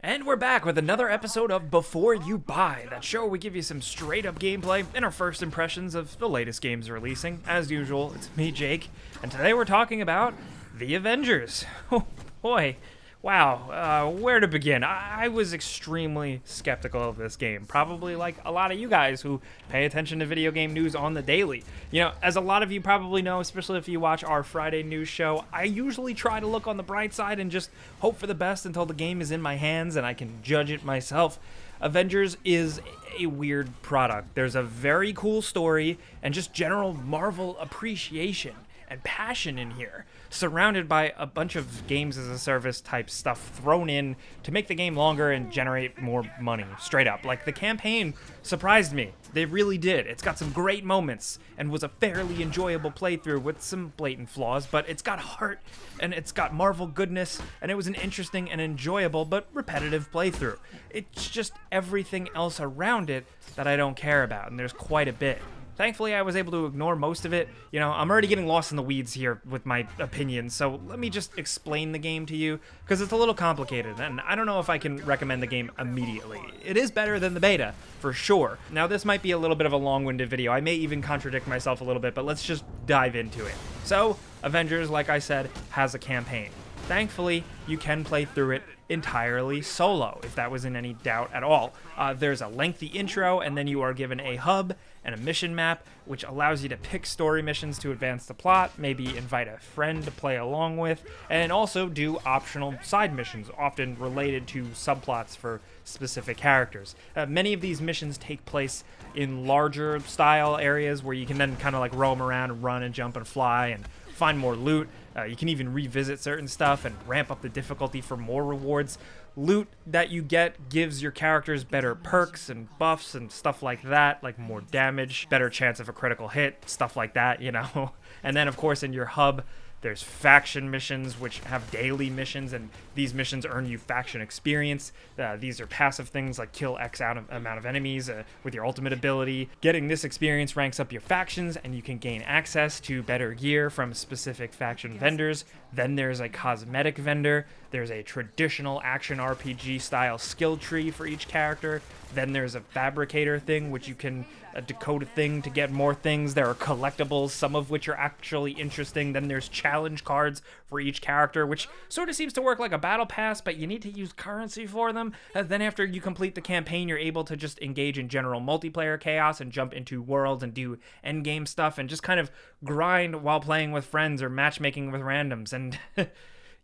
And we're back with another episode of Before You Buy, that show where we give you some straight-up gameplay and our first impressions of the latest games releasing. As usual, it's me, Jake, and today we're talking about the Avengers. Oh boy, wow, where to begin? I was extremely skeptical of this game, probably like a lot of you guys who pay attention to video game news on the daily. You know, as a lot of you probably know, especially if you watch our Friday news show, I usually try to look on the bright side and just hope for the best until the game is in my hands and I can judge it myself. Avengers is a weird product. There's a very cool story and just general Marvel appreciation and passion in here, surrounded by a bunch of games as a service type stuff thrown in to make the game longer and generate more money, straight up. Like, the campaign surprised me. They really did. It's got some great moments and was a fairly enjoyable playthrough with some blatant flaws, but it's got heart and it's got Marvel goodness, and it was an interesting and enjoyable but repetitive playthrough. It's just everything else around it that I don't care about, and there's quite a bit. Thankfully, I was able to ignore most of it. You know, I'm already getting lost in the weeds here with my opinions, so let me just explain the game to you, because it's a little complicated, and I don't know if I can recommend the game immediately. It is better than the beta, for sure. Now, this might be a little bit of a long-winded video. I may even contradict myself a little bit, but let's just dive into it. So, Avengers, like I said, has a campaign. Thankfully, you can play through it entirely solo, if that was in any doubt at all. There's a lengthy intro, and then you are given a hub and a mission map, which allows you to pick story missions to advance the plot, maybe invite a friend to play along with, and also do optional side missions, often related to subplots for specific characters. Many of these missions take place in larger style areas where you can then kind of like roam around and run and jump and fly and find more loot. You can even revisit certain stuff and ramp up the difficulty for more rewards. Loot that you get gives your characters better perks and buffs and stuff like that, like more damage, better chance of a critical hit, stuff like that, you know. And then, of course, in your hub, there's faction missions, which have daily missions, and these missions earn you faction experience. These are passive things like kill X amount of enemies with your ultimate ability. Getting this experience ranks up your factions, and you can gain access to better gear from specific faction vendors. Then there's a cosmetic vendor. There's a traditional action RPG style skill tree for each character. Then there's a fabricator thing, which you can decode a thing to get more things. There are collectibles, some of which are actually interesting. Then there's challenge cards for each character, which sort of seems to work like a battle pass, but you need to use currency for them. Then after you complete the campaign, you're able to just engage in general multiplayer chaos and jump into worlds and do endgame stuff and just kind of grind while playing with friends or matchmaking with randoms. And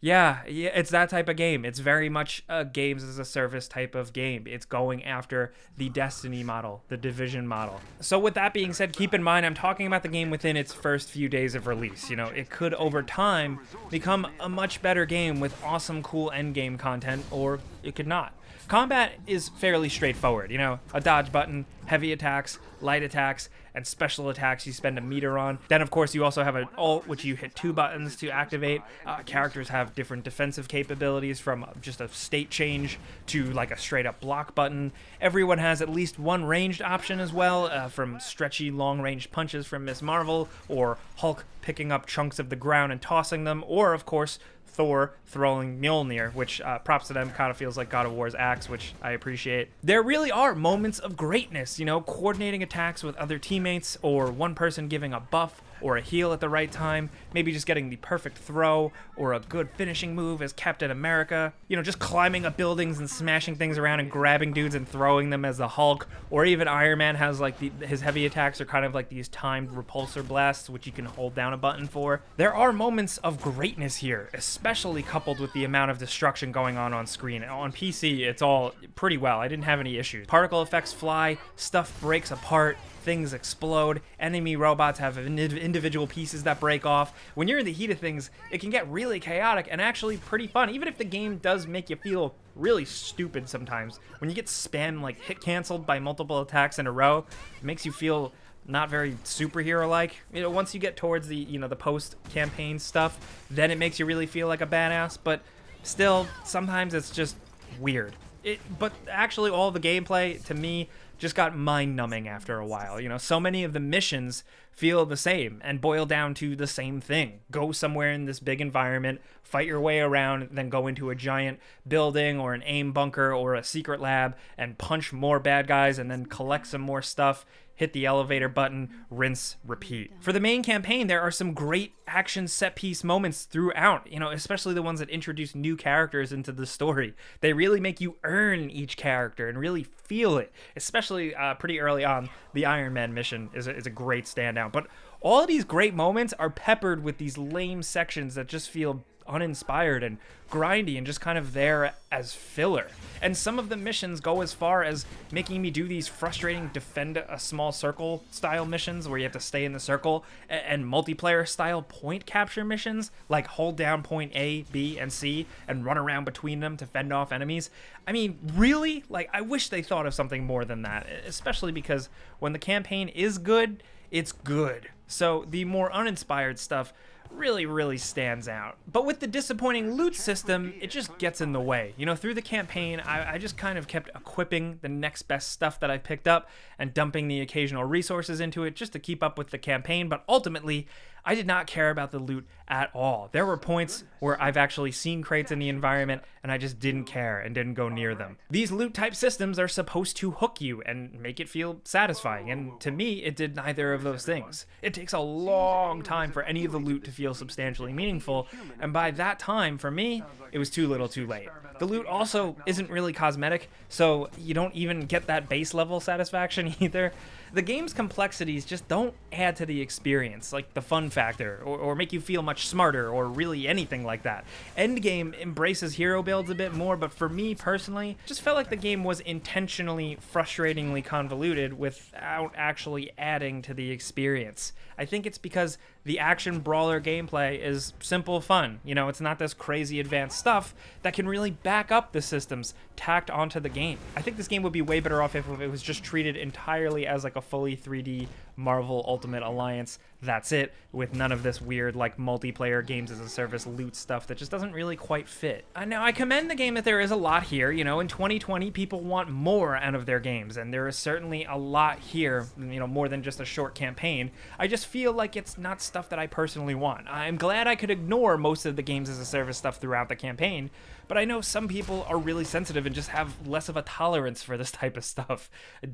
Yeah, it's that type of game. It's very much a games as a service type of game. It's going after the Destiny model, the Division model. So with that being said, keep in mind I'm talking about the game within its first few days of release. You know, it could over time become a much better game with awesome, cool endgame content, or it could not. Combat is fairly straightforward, you know, a dodge button, heavy attacks, light attacks, and special attacks you spend a meter on. Then, of course, you also have an ult, which you hit 2 buttons to activate. Characters have different defensive capabilities, from just a state change to like a straight-up block button. Everyone has at least one ranged option as well, from stretchy long-range punches from Ms. Marvel, or Hulk picking up chunks of the ground and tossing them, or, of course, Thor throwing Mjolnir, which props to them, kind of feels like God of War's axe, which I appreciate. There really are moments of greatness, you know, coordinating attacks with other teammates, or one person giving a buff or a heal at the right time, maybe just getting the perfect throw or a good finishing move as Captain America, you know, just climbing up buildings and smashing things around and grabbing dudes and throwing them as the Hulk, or even Iron Man has like his heavy attacks are kind of like these timed repulsor blasts, which you can hold down a button for. There are moments of greatness here, especially coupled with the amount of destruction going on screen. On PC, it's all pretty well. I didn't have any issues. Particle effects fly, stuff breaks apart, things explode, enemy robots have individual pieces that break off. When you're in the heat of things, it can get really chaotic and actually pretty fun, even if the game does make you feel really stupid sometimes. When you get spam like hit canceled by multiple attacks in a row, it makes you feel not very superhero-like. You know, once you get towards the, you know, the post-campaign stuff, then it makes you really feel like a badass, but still, sometimes it's just weird. But actually, all the gameplay, to me, just got mind-numbing after a while. You know, so many of the missions feel the same and boil down to the same thing. Go somewhere in this big environment, fight your way around, then go into a giant building or an aim bunker or a secret lab and punch more bad guys and then collect some more stuff, hit the elevator button, rinse, repeat. For the main campaign, there are some great action set-piece moments throughout, you know, especially the ones that introduce new characters into the story. They really make you earn each character and really feel it, especially pretty early on. The Iron Man mission is a great standout. But all of these great moments are peppered with these lame sections that just feel uninspired and grindy and just kind of there as filler. And some of the missions go as far as making me do these frustrating defend a small circle style missions where you have to stay in the circle, and multiplayer style point capture missions like hold down point A, B, and C and run around between them to fend off enemies. I mean, really? Like, I wish they thought of something more than that, especially because when the campaign is good, it's good. So the more uninspired stuff really stands out. But with the disappointing loot system, it just gets in the way. You know, through the campaign, I just kind of kept equipping the next best stuff that I picked up and dumping the occasional resources into it just to keep up with the campaign, but ultimately, I did not care about the loot at all. There were points where I've actually seen crates in the environment and I just didn't care and didn't go near them. These loot type systems are supposed to hook you and make it feel satisfying, and to me, it did neither of those things. It takes a long time for any of the loot to feel substantially meaningful, and by that time, for me, it was too little too late. The loot also isn't really cosmetic, so you don't even get that base level satisfaction either. The game's complexities just don't add to the experience, like the fun factor, or make you feel much smarter, or really anything like that. Endgame embraces hero builds a bit more, but for me personally, just felt like the game was intentionally frustratingly convoluted without actually adding to the experience. I think it's because the action brawler gameplay is simple fun. You know, it's not this crazy advanced stuff that can really back up the systems tacked onto the game. I think this game would be way better off if it was just treated entirely as like a fully 3D Marvel Ultimate Alliance, that's it, with none of this weird like multiplayer games as a service loot stuff that just doesn't really quite fit. Now, I commend the game that there is a lot here. You know, in 2020, people want more out of their games, and there is certainly a lot here, you know, more than just a short campaign. I just feel like it's not stuff that I personally want. I'm glad I could ignore most of the games as a service stuff throughout the campaign, but I know some people are really sensitive and just have less of a tolerance for this type of stuff.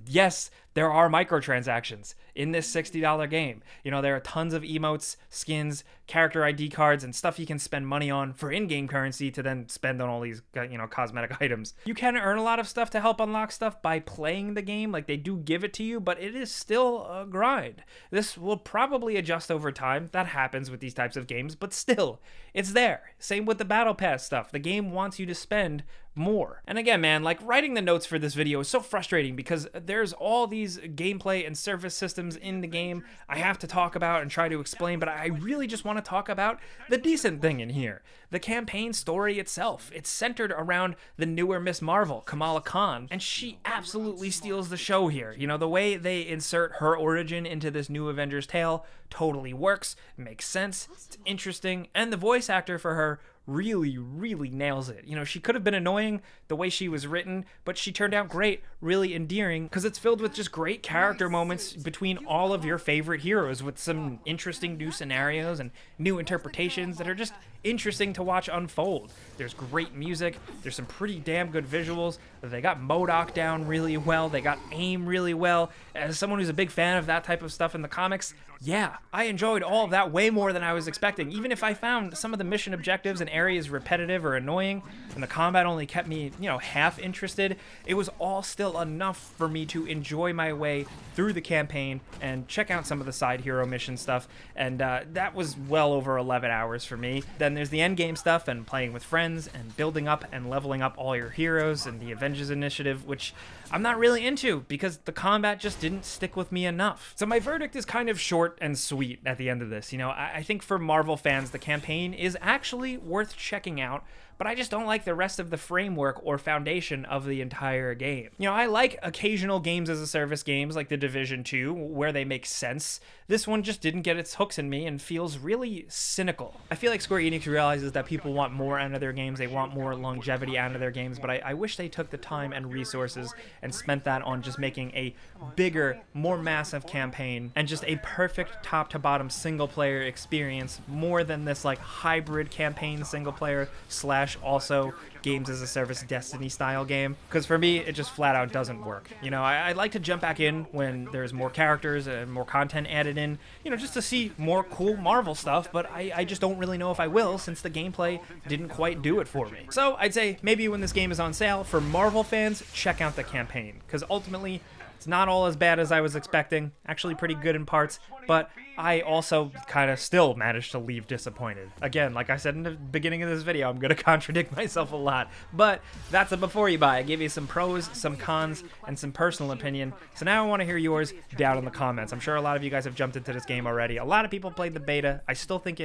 Yes, there are microtransactions in this $60 game. You know, there are tons of emotes, skins, character ID cards, and stuff you can spend money on for in-game currency to then spend on all these, you know, cosmetic items. You can earn a lot of stuff to help unlock stuff by playing the game, like they do give it to you, but it is still a grind. This will probably adjust over time. That happens with these types of games, but still, it's there. Same with the Battle Pass stuff. The game wants you to spend more. And again, man, like writing the notes for this video is so frustrating because there's all these gameplay and service systems in the game I have to talk about and try to explain, but I really just want to talk about the decent thing in here. The campaign story itself. It's centered around the newer Miss Marvel, Kamala Khan, and she absolutely steals the show here. You know, the way they insert her origin into this new Avengers tale totally works, makes sense, it's interesting, and the voice actor for her really nails it. You know, she could have been annoying the way she was written, but she turned out great, really endearing, because it's filled with just great character moments between all of your favorite heroes with some interesting new scenarios and new interpretations that are just interesting to watch unfold. There's great music, there's some pretty damn good visuals, they got MODOK down really well, they got aim really well. As someone who's a big fan of that type of stuff in the comics, yeah, I enjoyed all of that way more than I was expecting. Even if I found some of the mission objectives and areas repetitive or annoying, and the combat only kept me, you know, half interested, it was all still enough for me to enjoy my way through the campaign and check out some of the side hero mission stuff, and that was well over 11 hours for me. Then there's the end game stuff and playing with friends and building up and leveling up all your heroes and the Avengers initiative, which I'm not really into because the combat just didn't stick with me enough. So my verdict is kind of short and sweet at the end of this. You know, I think for Marvel fans, the campaign is actually worth checking out, but I just don't like the rest of the framework or foundation of the entire game. You know, I like occasional games as a service games like The Division 2 where they make sense. This one just didn't get its hooks in me and feels really cynical. I feel like Square Enix realizes that people want more out of their games, they want more longevity out of their games, but I wish they took the time and resources and spent that on just making a bigger, more massive campaign and just a perfect top to bottom single player experience more than this like hybrid campaign single player slash also games as a service Destiny style game, because for me it just flat out doesn't work. You know, I'd like to jump back in when there's more characters and more content added in, you know, just to see more cool Marvel stuff, but I just don't really know if I will, since the gameplay didn't quite do it for me. So I'd say maybe when this game is on sale, for Marvel fans, check out the campaign, because ultimately it's not all as bad as I was expecting, actually pretty good in parts, but I also kind of still managed to leave disappointed. Again, like I said in the beginning of this video, I'm going to contradict myself a lot, but that's a before you buy. I gave you some pros, some cons, and some personal opinion, so now I want to hear yours down in the comments. I'm sure a lot of you guys have jumped into this game already. A lot of people played the beta. I still think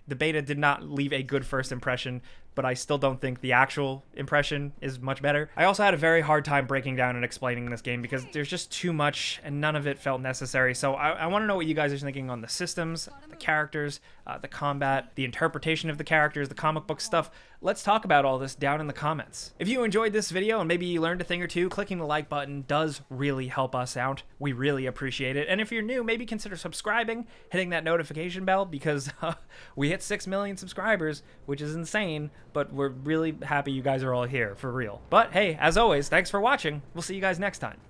the beta did not leave a good first impression, but I still don't think the actual impression is much better. I also had a very hard time breaking down and explaining this game because there's just too much and none of it felt necessary. So I want to know what you guys are thinking on the systems, the characters, the combat, the interpretation of the characters, the comic book stuff. Let's talk about all this down in the comments. If you enjoyed this video and maybe you learned a thing or two, clicking the like button does really help us out. We really appreciate it. And if you're new, maybe consider subscribing, hitting that notification bell, because we hit 6 million subscribers, which is insane, but we're really happy you guys are all here, for real. But hey, as always, thanks for watching. We'll see you guys next time.